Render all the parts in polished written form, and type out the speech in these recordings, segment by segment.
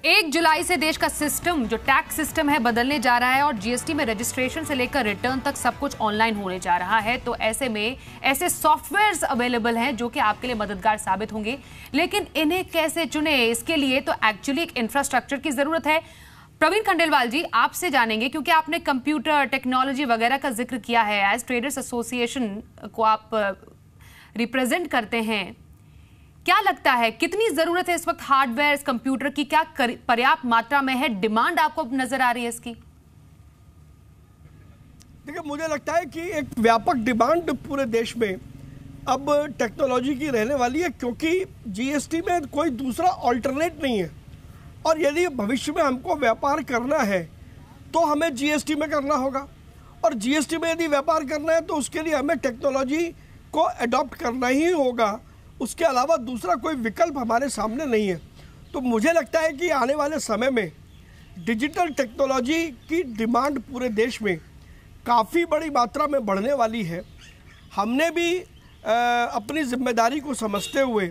1 जुलाई से देश का सिस्टम जो टैक्स सिस्टम है बदलने जा रहा है और जीएसटी में रजिस्ट्रेशन से लेकर रिटर्न तक सब कुछ ऑनलाइन होने जा रहा है। तो ऐसे में ऐसे सॉफ्टवेयर्स अवेलेबल हैं जो कि आपके लिए मददगार साबित होंगे, लेकिन इन्हें कैसे चुने, इसके लिए तो एक्चुअली एक इंफ्रास्ट्रक्चर की जरूरत है। प्रवीण खंडेलवाल जी, आपसे जानेंगे क्योंकि आपने कंप्यूटर टेक्नोलॉजी वगैरह का जिक्र किया है, एज ट्रेडर्स एसोसिएशन को आप रिप्रेजेंट करते हैं। क्या लगता है कितनी जरूरत है इस वक्त हार्डवेयर कंप्यूटर की? क्या पर्याप्त मात्रा में है? डिमांड आपको नजर आ रही है इसकी? देखिए, मुझे लगता है कि एक व्यापक डिमांड पूरे देश में अब टेक्नोलॉजी की रहने वाली है, क्योंकि जीएसटी में कोई दूसरा ऑल्टरनेट नहीं है। और यदि भविष्य में हमको व्यापार करना है तो हमें जीएसटी में करना होगा, और जीएसटी में यदि व्यापार करना है तो उसके लिए हमें टेक्नोलॉजी को अडॉप्ट करना ही होगा। उसके अलावा दूसरा कोई विकल्प हमारे सामने नहीं है। तो मुझे लगता है कि आने वाले समय में डिजिटल टेक्नोलॉजी की डिमांड पूरे देश में काफ़ी बड़ी मात्रा में बढ़ने वाली है। हमने भी अपनी जिम्मेदारी को समझते हुए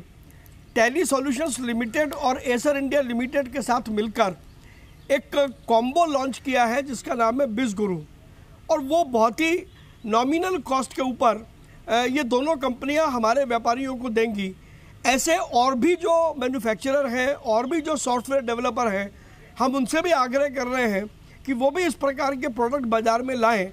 टैली सॉल्यूशंस लिमिटेड और एसर इंडिया लिमिटेड के साथ मिलकर एक कॉम्बो लॉन्च किया है जिसका नाम है बिज़गुरु, और वो बहुत ही नॉमिनल कॉस्ट के ऊपर ये दोनों कंपनियां हमारे व्यापारियों को देंगी। ऐसे और भी जो मैन्युफैक्चरर हैं और भी जो सॉफ्टवेयर डेवलपर हैं, हम उनसे भी आग्रह कर रहे हैं कि वो भी इस प्रकार के प्रोडक्ट बाज़ार में लाएं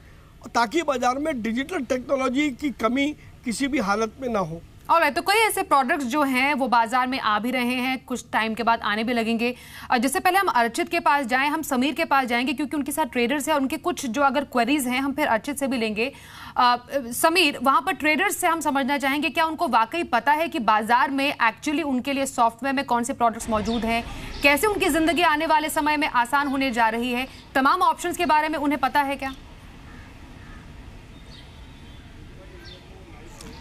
ताकि बाज़ार में डिजिटल टेक्नोलॉजी की कमी किसी भी हालत में ना हो। और तो कई ऐसे प्रोडक्ट्स जो हैं वो बाजार में आ भी रहे हैं, कुछ टाइम के बाद आने भी लगेंगे। जिससे पहले हम अर्चित के पास जाएं, हम समीर के पास जाएंगे क्योंकि उनके साथ ट्रेडर्स हैं और उनके कुछ जो अगर क्वेरीज हैं हम फिर अर्चित से भी लेंगे। समीर, वहां पर ट्रेडर्स से हम समझना चाहेंगे क्या उनको वाकई पता है कि बाजार में एक्चुअली उनके लिए सॉफ्टवेयर में कौन से प्रोडक्ट्स मौजूद हैं, कैसे उनकी जिंदगी आने वाले समय में आसान होने जा रही है, तमाम ऑप्शंस के बारे में उन्हें पता है क्या?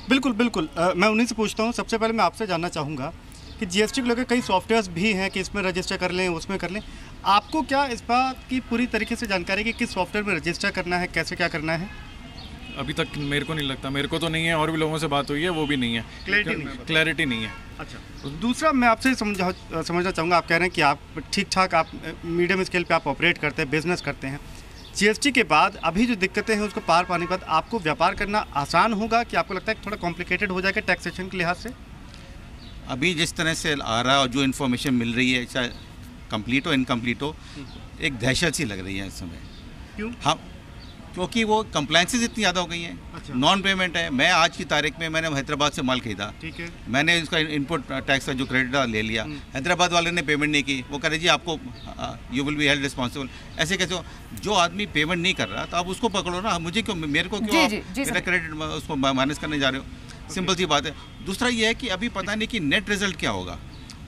बिल्कुल बिल्कुल, मैं उन्हीं से पूछता हूँ। सबसे पहले मैं आपसे जानना चाहूँगा कि जीएसटी को लेकर कई सॉफ्टवेयर्स भी हैं कि इसमें रजिस्टर कर लें, उसमें कर लें। आपको क्या इस बात की पूरी तरीके से जानकारी है कि किस सॉफ्टवेयर में रजिस्टर करना है, कैसे क्या करना है? अभी तक मेरे को नहीं लगता, मेरे को तो नहीं है, और भी लोगों से बात हुई है, वो भी नहीं है, क्लैरिटी नहीं है। अच्छा, दूसरा मैं आपसे समझना चाहूँगा, आप कह रहे हैं कि आप ठीक ठाक आप मीडियम स्केल पर आप ऑपरेट करते हैं, बिजनेस करते हैं। जीएसटी के बाद अभी जो दिक्कतें हैं उसको पार पाने के बाद आपको व्यापार करना आसान होगा कि आपको लगता है कि थोड़ा कॉम्प्लिकेटेड हो जाएगा टैक्सेशन के लिहाज से? अभी जिस तरह से आ रहा है और जो इन्फॉर्मेशन मिल रही है, चाहे कंप्लीट हो इनकम्प्लीट हो, एक दहशत सी लग रही है इस समय। क्यों? हाँ, क्योंकि वो कंप्लाइंसेस इतनी ज़्यादा हो गई हैं। अच्छा। नॉन पेमेंट है। मैं आज की तारीख में मैंने हैदराबाद से माल खरीदा, ठीक है, मैंने इसका इनपुट टैक्स का जो क्रेडिट ले लिया, हैदराबाद वाले ने पेमेंट नहीं की, वो कह रहे जी आपको you will be held responsible. ऐसे कैसे हो? जो आदमी पेमेंट नहीं कर रहा तो आप उसको पकड़ो ना, मुझे क्यों, मेरे को क्यों मेरा क्रेडिट उसको माइनस करने जा रहे हो? सिंपल सी बात है। दूसरा ये है कि अभी पता नहीं कि नेट रिजल्ट क्या होगा,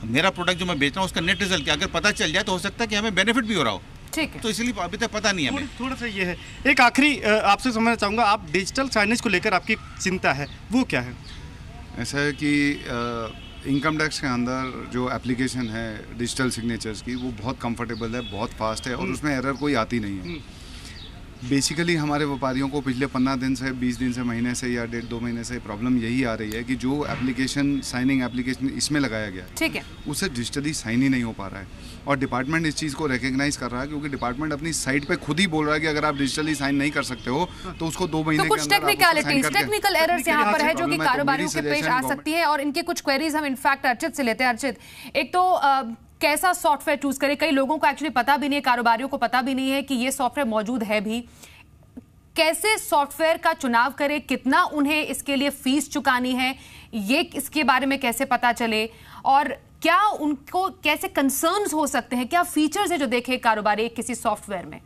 मेरा प्रोडक्ट जो मैं बेच रहा हूँ उसका नेट रिजल्ट क्या, अगर पता चल जाए तो हो सकता है कि हमें बेनिफिट भी हो रहा हो। ठीक है, तो इसलिए अभी तक पता नहीं है हमें। थोड़ा सा ये है। एक आखिरी आपसे समझना चाहूँगा, आप डिजिटल साइनेज को लेकर आपकी चिंता है, वो क्या है? ऐसा है कि इनकम टैक्स के अंदर जो एप्लीकेशन है डिजिटल सिग्नेचर्स की, वो बहुत कंफर्टेबल है, बहुत फास्ट है, और उसमें एरर कोई आती नहीं है। बेसिकली हमारे व्यापारियों को पिछले 15 दिन से, 20 दिन से, महीने से या 1.5-2 महीने से प्रॉब्लम यही आ रही है कि जो एप्लीकेशन, साइनिंग एप्लीकेशन इसमें लगाया गया है, ठीक है, उसे डिजिटली साइन ही नहीं हो पा रहा है। और डिपार्टमेंट इस चीज़ को रिकग्नाइज कर रहा है, क्योंकि डिपार्टमेंट अपनी साइट पे खुद ही बोल रहा है कि अगर आप डिजिटली साइन नहीं कर सकते हो तो उसको 2 महीने तो कुछ टेक्निकल एरर्स यहाँ पर है जो कि कारोबारियों के पेश आ सकती है, और इनके कुछ क्वेरीज हम इनफैक्ट अर्चित से लेते हैं। अर्चित, एक तो कैसा सॉफ्टवेयर चूज करें? कई लोगों को एक्चुअली पता भी नहीं है, कारोबारियों को पता भी नहीं है कि ये सॉफ्टवेयर मौजूद है भी। कैसे सॉफ्टवेयर का चुनाव करें, कितना उन्हें इसके लिए फीस चुकानी है, ये इसके बारे में कैसे पता चले, और क्या उनको कैसे कंसर्न्स हो सकते हैं, क्या फीचर्स है जो देखे कारोबारी किसी सॉफ्टवेयर में?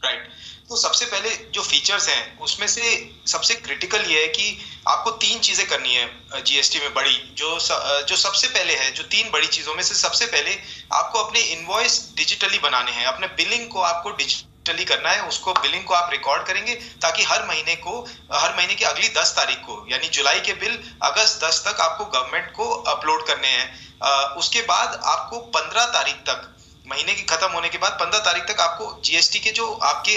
राइट, तो सबसे पहले जो फीचर्स हैं उसमें से सबसे क्रिटिकल ये है कि आपको 3 चीजें करनी है जीएसटी में बड़ी, जो सबसे पहले है, जो 3 बड़ी चीजों में से सबसे पहले आपको अपने इनवॉइस डिजिटली बनाने हैं, अपने बिलिंग को आपको डिजिटली करना है। उसको बिलिंग को आप रिकॉर्ड करेंगे ताकि हर महीने की अगली 10 तारीख को, यानी जुलाई के बिल अगस्त 10 तक आपको गवर्नमेंट को अपलोड करने हैं। उसके बाद आपको 15 तारीख तक, महीने की खत्म होने के बाद 15 तारीख तक आपको जीएसटी के जो आपके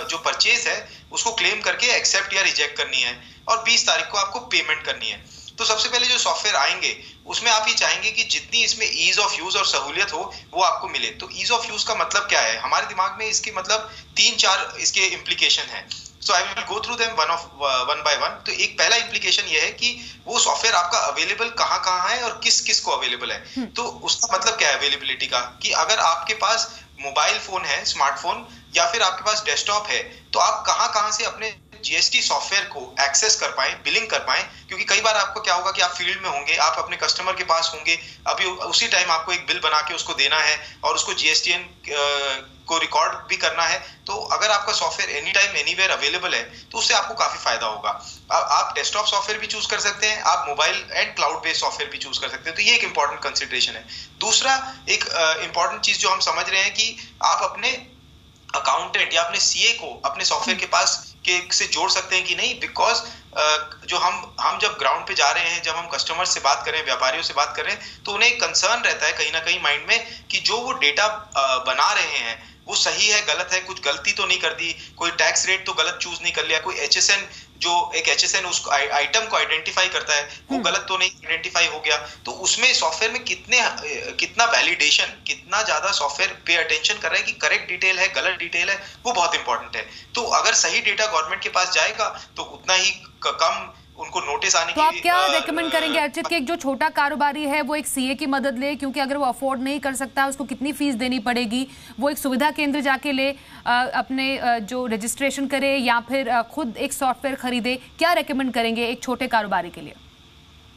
जो परचेज है उसको क्लेम करके एक्सेप्ट या रिजेक्ट करनी है, और 20 तारीख को आपको पेमेंट करनी है। तो सबसे पहले जो सॉफ्टवेयर आएंगे उसमें आप ये चाहेंगे कि जितनी इसमें ईज ऑफ यूज और सहूलियत हो वो आपको मिले। तो ईज ऑफ यूज का मतलब क्या है, हमारे दिमाग में इसके मतलब 3-4 इसके इम्प्लीकेशन है। So I will go through them one by one. तो एक पहला इम्प्लीकेशन ये है कि वो सॉफ्टवेयर आपका अवेलेबल कहाँ कहाँ है और किस किस को अवेलेबल है। तो उसका मतलब क्या है अवेलेबिलिटी का, कि अगर आपके पास मोबाइल फोन है, स्मार्टफोन, या फिर आपके पास डेस्कटॉप है, तो आप कहाँ कहाँ से अपने जीएसटी सॉफ्टवेयर को एक्सेस कर पाए, बिलिंग कर पाए। क्योंकि कई बार आपको क्या होगा कि आप फील्ड में होंगे, आप अपने कस्टमर के पास होंगे, अभी उसी टाइम आपको एक बिल बना के उसको देना है और उसको जीएसटीएन को रिकॉर्ड भी करना है। तो अगर आपका software any time anywhere available है तो उससे आपको काफी फायदा होगा। आप डेस्कटॉप सॉफ्टवेयर भी चूज कर सकते हैं, आप mobile and cloud based software भी चूज कर सकते हैं। तो ये एक इंपॉर्टेंट कंसिडरेशन है। दूसरा एक इंपॉर्टेंट चीज जो हम समझ रहे हैं कि आप अपने अकाउंटेंट या अपने सीए को अपने सॉफ्टवेयर के पास से जोड़ सकते हैं कि नहीं, बिकॉज जो हम जब ग्राउंड पे जा रहे हैं, जब हम कस्टमर से बात करें, व्यापारियों से बात करें, तो उन्हें एक कंसर्न रहता है कहीं ना कहीं माइंड में कि जो वो डेटा बना रहे हैं वो सही है, गलत है, कुछ गलती तो नहीं कर दी, कोई टैक्स रेट तो गलत चूज नहीं कर लिया, कोई एचएसएन जो एक एचएसएन उस आइटम को आइडेंटिफाई करता है वो गलत तो नहीं आइडेंटिफाई हो गया। तो उसमें सॉफ्टवेयर में कितना वैलिडेशन, कितना ज्यादा सॉफ्टवेयर पे अटेंशन कर रहा है कि करेक्ट डिटेल है, गलत डिटेल है, वो बहुत इंपॉर्टेंट है। तो अगर सही डेटा गवर्नमेंट के पास जाएगा तो उतना ही कम उनको नोटिस आने की। तो आप क्या रेकमेंड करेंगे अर्चित कि एक जो छोटा कारोबारी है वो एक सीए की मदद ले, क्योंकि अगर वो अफोर्ड नहीं कर सकता उसको कितनी फीस देनी पड़ेगी, वो एक सुविधा केंद्र जाके ले, अपने जो रजिस्ट्रेशन करे या फिर खुद एक सॉफ्टवेयर खरीदे, क्या रेकमेंड करेंगे एक छोटे कारोबारी के लिए?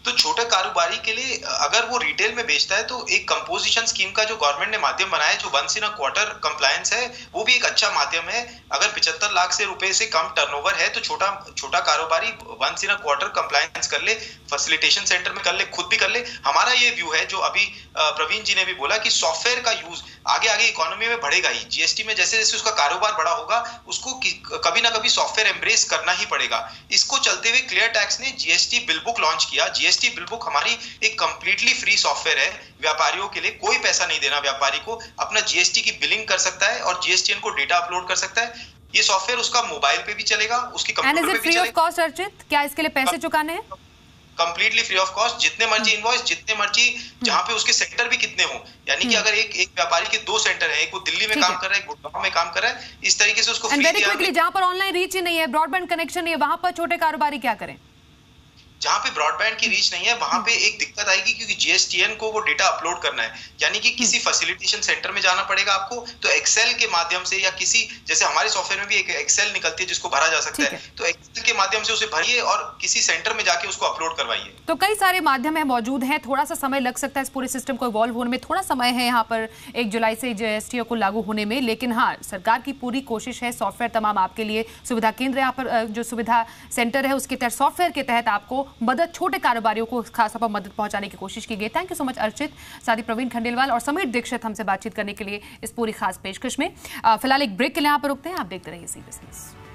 तो छोटे कारोबारी के लिए अगर वो रिटेल में बेचता है तो एक कंपोजिशन स्कीम का जो गवर्नमेंट ने माध्यम बनाया है, जो once in a quarter compliance है, वो भी एक अच्छा माध्यम है। अगर 75 लाख से रुपए से कम टर्नओवर है तो छोटा कारोबारी once in a quarter compliance कर ले, फैसिलिटेशन सेंटर में कर ले, खुद भी कर ले। हमारा ये व्यू है, जो अभी प्रवीण जी ने भी बोला, कि सॉफ्टवेयर का यूज आगे आगे इकोनॉमी में बढ़ेगा ही। जीएसटी में जैसे जैसे उसका कारोबार बड़ा होगा उसको कभी ना कभी सॉफ्टवेयर एम्ब्रेस करना ही पड़ेगा। इसको चलते हुए क्लियर टैक्स ने जीएसटी बिल बुक लॉन्च किया। जीएसटी बिल बुक हमारी एक कंप्लीटली फ्री सॉफ्टवेयर है व्यापारियों के लिए, कोई पैसा नहीं देना व्यापारी को, अपना जीएसटी की बिलिंग कर सकता है और जीएसटीएन को डेटा अपलोड कर सकता है। ये सॉफ्टवेयर उसका मोबाइल पे भी चलेगा, उसकी कंप्यूटर पे भी चलेगा। फ्री ऑफ कॉस्ट अर्चित, क्या इसके लिए पैसे चुकाने हैं? कंप्लीटली फ्री ऑफ कॉस्ट, जितने मर्जी इनवॉइस, जितने मर्जी, जहां पे उसके सेक्टर भी कितने हो, यानी कि अगर एक व्यापारी के 2 सेंटर है, एक वो दिल्ली में काम कर रहा है, एक गुड़गांव में काम कर रहा है, इस तरीके से उसको फ्री दिया। जहां पर ऑनलाइन रीच ही नहीं है, ब्रॉडबैंड कनेक्शन नहीं है, वहां पर छोटे कारोबारी क्या करें? जहां पे ब्रॉडबैंड की रीच नहीं है वहां पे एक दिक्कत आएगी, क्योंकि जीएसटीएन को वो डेटा अपलोड करना है, यानी कि किसी फैसिलिटेशन सेंटर में जाना पड़ेगा आपको। तो एक्सेल के माध्यम से, या किसी जैसे हमारे सॉफ्टवेयर में भी एक एक्सेल निकलती है जिसको भरा जा सकता है, तो एक्सेल के माध्यम से उसे भरिए और किसी सेंटर में जाके उसको अपलोड करवाइए। तो कई सारे माध्यम है मौजूद हैं, थोड़ा सा समय लग सकता है इस पूरे सिस्टम को इवॉल्व होने में, थोड़ा समय है यहाँ पर 1 जुलाई से जीएसटी को लागू होने में, लेकिन हाँ, सरकार की पूरी कोशिश है, सॉफ्टवेयर तमाम आपके लिए सुविधा केंद्र, यहाँ पर जो सुविधा सेंटर है उसके तहत सॉफ्टवेयर के तहत आपको मदद, छोटे कारोबारियों को खासतौर पर मदद पहुंचाने की कोशिश की गई। Thank you so much Archit. साथ ही प्रवीण खंडेलवाल और समीर दीक्षित हमसे बातचीत करने के लिए इस पूरी खास पेशकश में। फिलहाल एक ब्रेक के लिए यहाँ पर रुकते हैं, आप देखते रहिए CBS न्यूज़।